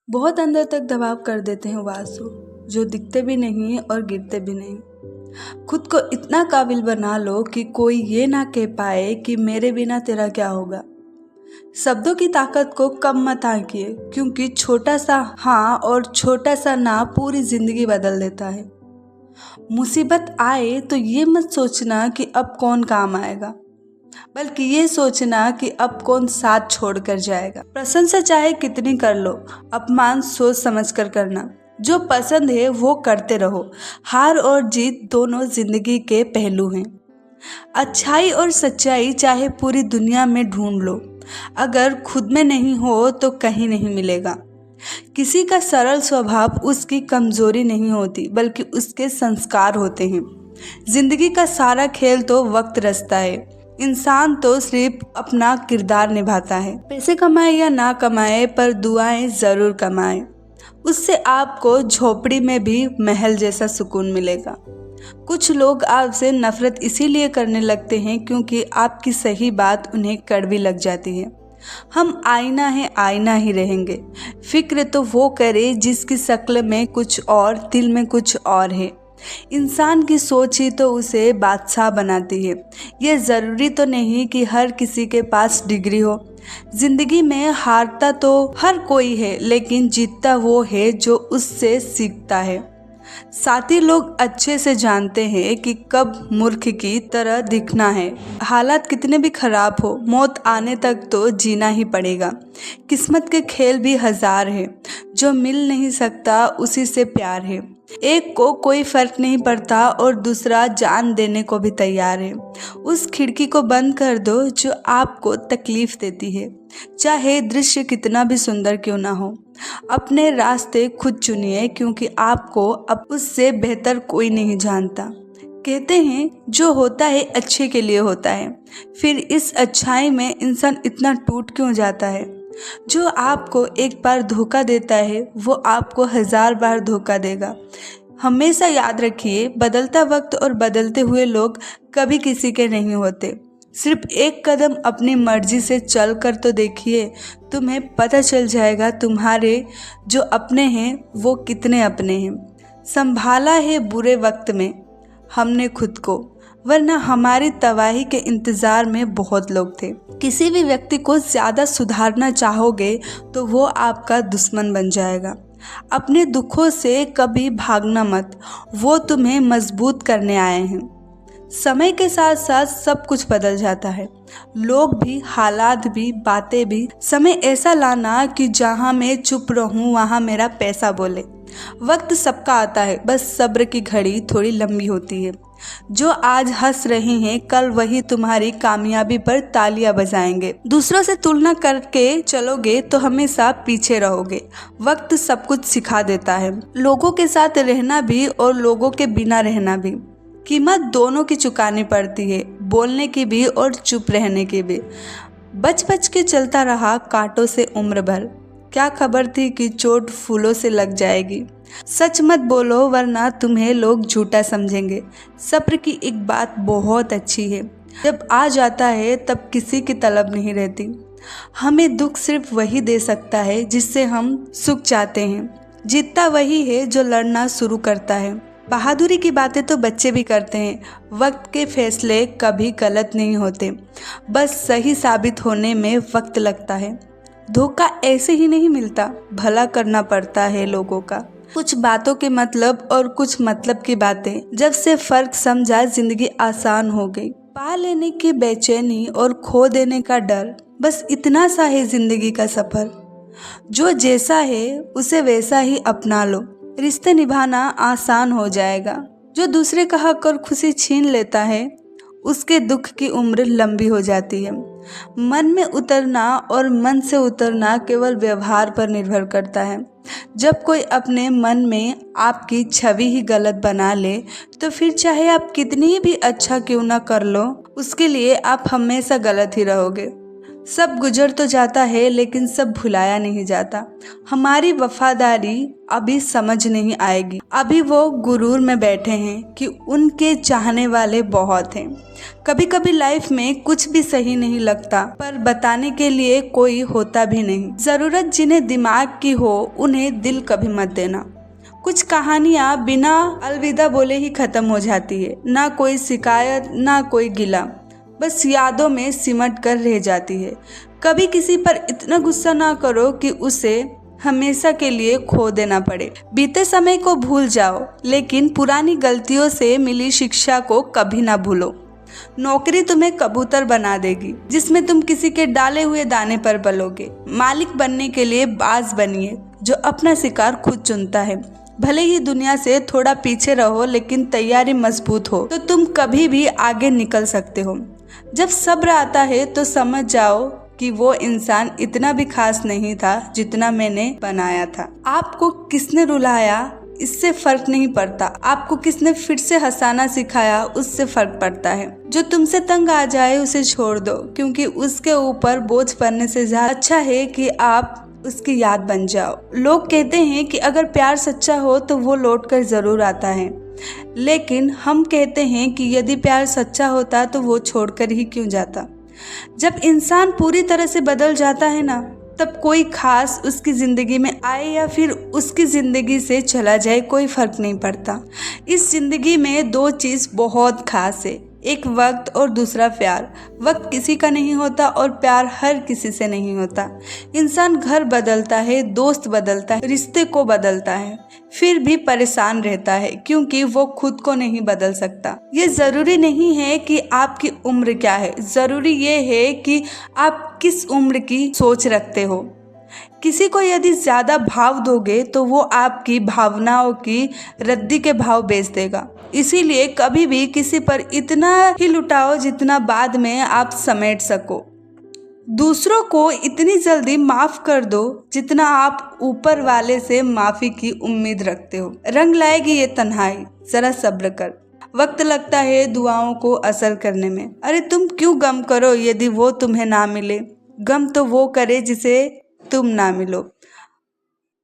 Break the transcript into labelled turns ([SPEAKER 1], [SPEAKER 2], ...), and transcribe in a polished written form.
[SPEAKER 1] बहुत अंदर तक दबाव कर देते हैं वो आंसू जो दिखते भी नहीं और गिरते भी नहीं। खुद को इतना काबिल बना लो कि कोई ये ना कह पाए कि मेरे बिना तेरा क्या होगा। शब्दों की ताकत को कम मत आंकिए, क्योंकि छोटा सा हाँ और छोटा सा ना पूरी जिंदगी बदल देता है। मुसीबत आए तो ये मत सोचना कि अब कौन काम आएगा, बल्कि ये सोचना कि अब कौन साथ छोड़कर जाएगा। प्रशंसा चाहे कितनी कर लो, अपमान सोच समझ कर करना। जो पसंद है वो करते रहो। हार और जीत दोनों जिंदगी के पहलू हैं। अच्छाई और सच्चाई चाहे पूरी दुनिया में ढूंढ लो, अगर खुद में नहीं हो तो कहीं नहीं मिलेगा। किसी का सरल स्वभाव उसकी कमजोरी नहीं होती, बल्कि उसके संस्कार होते हैं। जिंदगी का सारा खेल तो वक्त रचता है, इंसान तो सिर्फ अपना किरदार निभाता है। पैसे कमाए या ना कमाए, पर दुआएं जरूर कमाए। उससे आपको झोपड़ी में भी महल जैसा सुकून मिलेगा। कुछ लोग आपसे नफरत इसीलिए करने लगते हैं क्योंकि आपकी सही बात उन्हें कड़वी लग जाती है। हम आईना है, आईना ही रहेंगे। फिक्र तो वो करे जिसकी शक्ल में कुछ और दिल में कुछ और है। इंसान की सोच ही तो उसे बादशाह बनाती है। ये ज़रूरी तो नहीं कि हर किसी के पास डिग्री हो। जिंदगी में हारता तो हर कोई है, लेकिन जीतता वो है जो उससे सीखता है। साथी लोग अच्छे से जानते हैं कि कब मूर्ख की तरह दिखना है। हालात कितने भी खराब हो, मौत आने तक तो जीना ही पड़ेगा। किस्मत के खेल भी हजार है, जो मिल नहीं सकता उसी से प्यार है। एक को कोई फर्क नहीं पड़ता और दूसरा जान देने को भी तैयार है। उस खिड़की को बंद कर दो जो आपको तकलीफ देती है, चाहे दृश्य कितना भी सुंदर क्यों ना हो। अपने रास्ते खुद चुनिए, क्योंकि आपको अब उससे बेहतर कोई नहीं जानता। कहते हैं जो होता है अच्छे के लिए होता है, फिर इस अच्छाई में इंसान इतना टूट क्यों जाता है। जो आपको एक बार धोखा देता है वो आपको 1000 बार धोखा देगा। हमेशा याद रखिए, बदलता वक्त और बदलते हुए लोग कभी किसी के नहीं होते। सिर्फ एक कदम अपनी मर्जी से चल कर तो देखिए, तुम्हें पता चल जाएगा तुम्हारे जो अपने हैं वो कितने अपने हैं। संभाला है बुरे वक्त में हमने खुद को, वरना हमारी तबाही के इंतज़ार में बहुत लोग थे। किसी भी व्यक्ति को ज़्यादा सुधारना चाहोगे तो वो आपका दुश्मन बन जाएगा। अपने दुखों से कभी भागना मत, वो तुम्हें मजबूत करने आए हैं। समय के साथ साथ सब कुछ बदल जाता है, लोग भी, हालात भी, बातें भी। समय ऐसा लाना कि जहाँ मैं चुप रहूँ वहाँ मेरा पैसा बोले। वक्त सबका आता है, बस सब्र की घड़ी थोड़ी लंबी होती है। जो आज हंस रहे हैं, कल वही तुम्हारी कामयाबी पर तालियां बजाएंगे। दूसरों से तुलना करके चलोगे तो हमेशा पीछे रहोगे। वक्त सब कुछ सिखा देता है, लोगों के साथ रहना भी और लोगों के बिना रहना भी। कीमत दोनों की चुकानी पड़ती है, बोलने की भी और चुप रहने की भी। बच बच के चलता रहा कांटों से उम्र भर, क्या खबर थी कि चोट फूलों से लग जाएगी। सच मत बोलो वरना तुम्हें लोग झूठा समझेंगे। सब्र की एक बात बहुत अच्छी है, जब आ जाता है तब किसी की तलब नहीं रहती। हमें दुख सिर्फ वही दे सकता है जिससे हम सुख चाहते हैं। जीतता वही है जो लड़ना शुरू करता है। बहादुरी की बातें तो बच्चे भी करते हैं। वक्त के फैसले कभी गलत नहीं होते, बस सही साबित होने में वक्त लगता है। धोखा ऐसे ही नहीं मिलता, भला करना पड़ता है लोगों का। कुछ बातों के मतलब और कुछ मतलब की बातें, जब से फर्क समझा जिंदगी आसान हो गई। पा लेने की बेचैनी और खो देने का डर, बस इतना सा है जिंदगी का सफर। जो जैसा है उसे वैसा ही अपना लो, रिश्ते निभाना आसान हो जाएगा। जो दूसरे का हक और खुशी छीन लेता है उसके दुख की उम्र लंबी हो जाती है। मन में उतरना और मन से उतरना केवल व्यवहार पर निर्भर करता है। जब कोई अपने मन में आपकी छवि ही गलत बना ले तो फिर चाहे आप कितनी भी अच्छा क्यों ना कर लो, उसके लिए आप हमेशा गलत ही रहोगे। सब गुजर तो जाता है लेकिन सब भुलाया नहीं जाता। हमारी वफादारी अभी समझ नहीं आएगी। अभी वो गुरूर में बैठे हैं कि उनके चाहने वाले बहुत हैं। कभी कभी लाइफ में कुछ भी सही नहीं लगता, पर बताने के लिए कोई होता भी नहीं। जरूरत जिन्हें दिमाग की हो उन्हें दिल कभी मत देना। कुछ कहानियाँ बिना अलविदा बोले ही खत्म हो जाती है। ना कोई शिकायत ना कोई गिला, बस यादों में सिमट कर रह जाती है। कभी किसी पर इतना गुस्सा ना करो कि उसे हमेशा के लिए खो देना पड़े। बीते समय को भूल जाओ, लेकिन पुरानी गलतियों से मिली शिक्षा को कभी ना भूलो। नौकरी तुम्हें कबूतर बना देगी जिसमें तुम किसी के डाले हुए दाने पर पलोगे। मालिक बनने के लिए बाज बनिए जो अपना शिकार खुद चुनता है। भले ही दुनिया से थोड़ा पीछे रहो, लेकिन तैयारी मजबूत हो तो तुम कभी भी आगे निकल सकते हो। जब सब्र आता है तो समझ जाओ कि वो इंसान इतना भी खास नहीं था जितना मैंने बनाया था। आपको किसने रुलाया इससे फर्क नहीं पड़ता, आपको किसने फिर से हंसाना सिखाया उससे फर्क पड़ता है। जो तुमसे तंग आ जाए उसे छोड़ दो, क्योंकि उसके ऊपर बोझ पड़ने से ज्यादा अच्छा है कि आप उसकी याद बन जाओ। लोग कहते हैं कि अगर प्यार सच्चा हो तो वो लौट कर जरूर आता है, लेकिन हम कहते हैं कि यदि प्यार सच्चा होता तो वो छोड़कर ही क्यों जाता। जब इंसान पूरी तरह से बदल जाता है ना, तब कोई खास उसकी ज़िंदगी में आए या फिर उसकी ज़िंदगी से चला जाए कोई फ़र्क नहीं पड़ता। इस ज़िंदगी में दो चीज़ बहुत खास है, एक वक्त और दूसरा प्यार। वक्त किसी का नहीं होता और प्यार हर किसी से नहीं होता। इंसान घर बदलता है, दोस्त बदलता है, रिश्ते को बदलता है, फिर भी परेशान रहता है क्योंकि वो खुद को नहीं बदल सकता। ये ज़रूरी नहीं है कि आपकी उम्र क्या है, ज़रूरी ये है कि आप किस उम्र की सोच रखते हो। किसी को यदि ज़्यादा भाव दोगे तो वो आपकी भावनाओं की रद्दी के भाव बेच देगा। इसीलिए कभी भी किसी पर इतना ही लुटाओ जितना बाद में आप समेट सको। दूसरों को इतनी जल्दी माफ़ कर दो जितना आप ऊपर वाले से माफ़ी की उम्मीद रखते हो। रंग लाएगी ये तन्हाई, ज़रा सब्र कर। वक्त लगता है दुआओं को असर करने में। अरे तुम क्यों गम करो यदि वो तुम्हें ना मिले। गम तो वो करे जिसे तुम ना मिलो।